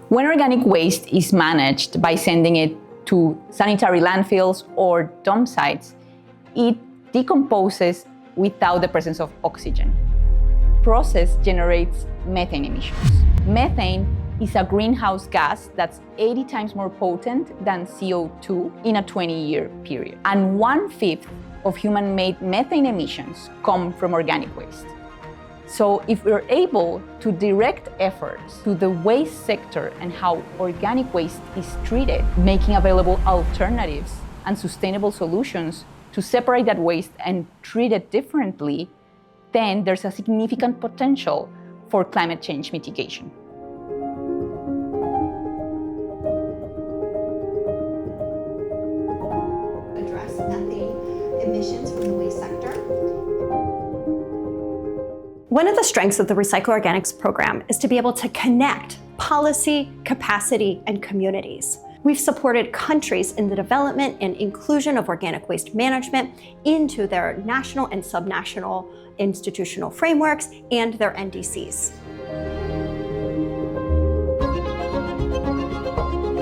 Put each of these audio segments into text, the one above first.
When organic waste is managed by sending it to sanitary landfills or dump sites, it decomposes without the presence of oxygen. Process generates methane emissions. Methane is a greenhouse gas that's 80 times more potent than CO2 in a 20-year period. And 1/5 of human-made methane emissions come from organic waste. So if we're able to direct efforts to the waste sector and how organic waste is treated, making available alternatives and sustainable solutions to separate that waste and treat it differently, then there's a significant potential for climate change mitigation. Address methane emissions from the waste sector. One of the strengths of the Recycle Organics program is to be able to connect policy, capacity, and communities. We've supported countries in the development and inclusion of organic waste management into their national and subnational institutional frameworks and their NDCs.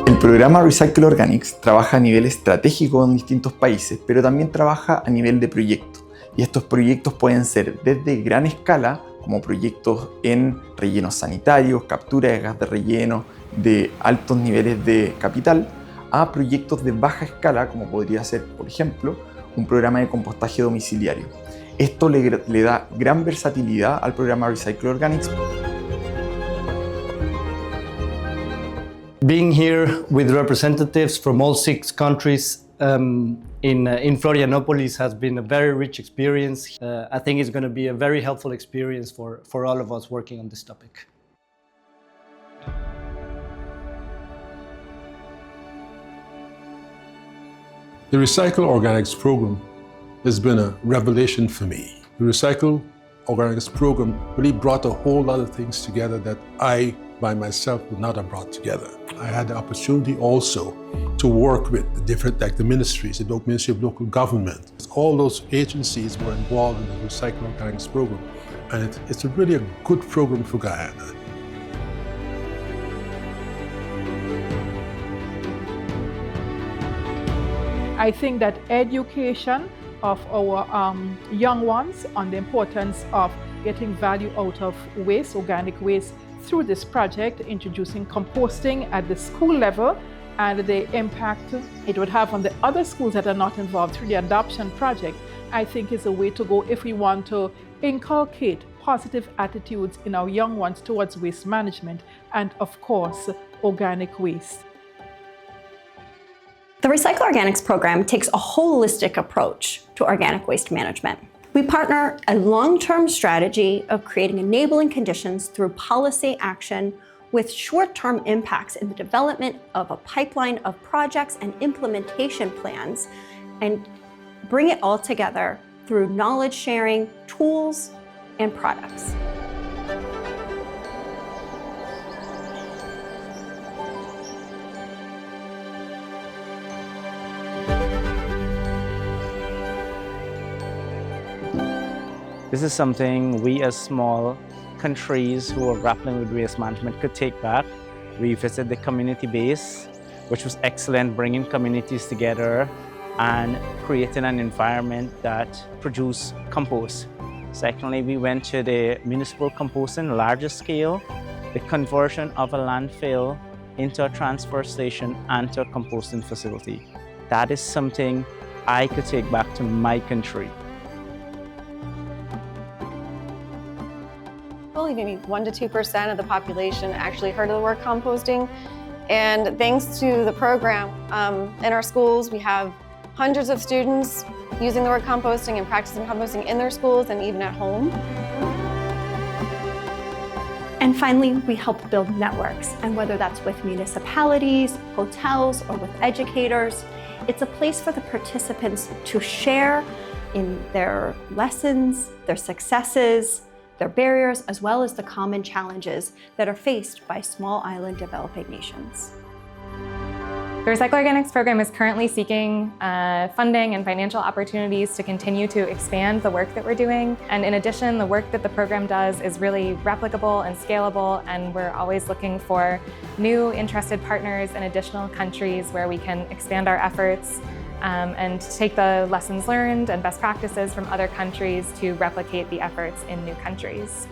El programa Recycle Organics trabaja a nivel estratégico en distintos países, pero también trabaja a nivel de proyectos. Y estos proyectos pueden ser desde gran escala, como proyectos en rellenos sanitarios, captura de gas de relleno, de altos niveles de capital, a proyectos de baja escala, como podría ser, por ejemplo, un programa de compostaje domiciliario. Esto le da gran versatilidad al programa Recycle Organics. Being here with representatives from all 6 countries in Florianópolis has been a very rich experience. I think it's going to be a very helpful experience for all of us working on this topic. The Recycle Organics program has been a revelation for me. The Recycle Organics program really brought a whole lot of things together that I, by myself, would not have brought together. I had the opportunity also to work with the different, like the ministries, the Ministry of Local Government. All those agencies were involved in the Recycle Organics program, and it's really a good program for Guyana. I think that education of our young ones on the importance of getting value out of waste, organic waste, through this project, introducing composting at the school level and the impact it would have on the other schools that are not involved through the adoption project, I think is a way to go if we want to inculcate positive attitudes in our young ones towards waste management and, of course, organic waste. The Recycle Organics program takes a holistic approach to organic waste management. We partner a long-term strategy of creating enabling conditions through policy action with short-term impacts in the development of a pipeline of projects and implementation plans, and bring it all together through knowledge sharing, tools, and products. This is something we as small countries who are grappling with waste management could take back. We visited the community base, which was excellent, bringing communities together and creating an environment that produced compost. Secondly, we went to the municipal composting, larger scale, the conversion of a landfill into a transfer station and to a composting facility. That is something I could take back to my country. Maybe 1% to 2% of the population actually heard of the word composting. And thanks to the program, in our schools, we have hundreds of students using the word composting and practicing composting in their schools and even at home. And finally, we help build networks, and whether that's with municipalities, hotels, or with educators, it's a place for the participants to share in their lessons, their successes, their barriers, as well as the common challenges that are faced by small island developing nations. The Recycle Organics program is currently seeking funding and financial opportunities to continue to expand the work that we're doing. And in addition, the work that the program does is really replicable and scalable, and we're always looking for new interested partners in additional countries where we can expand our efforts and take the lessons learned and best practices from other countries to replicate the efforts in new countries.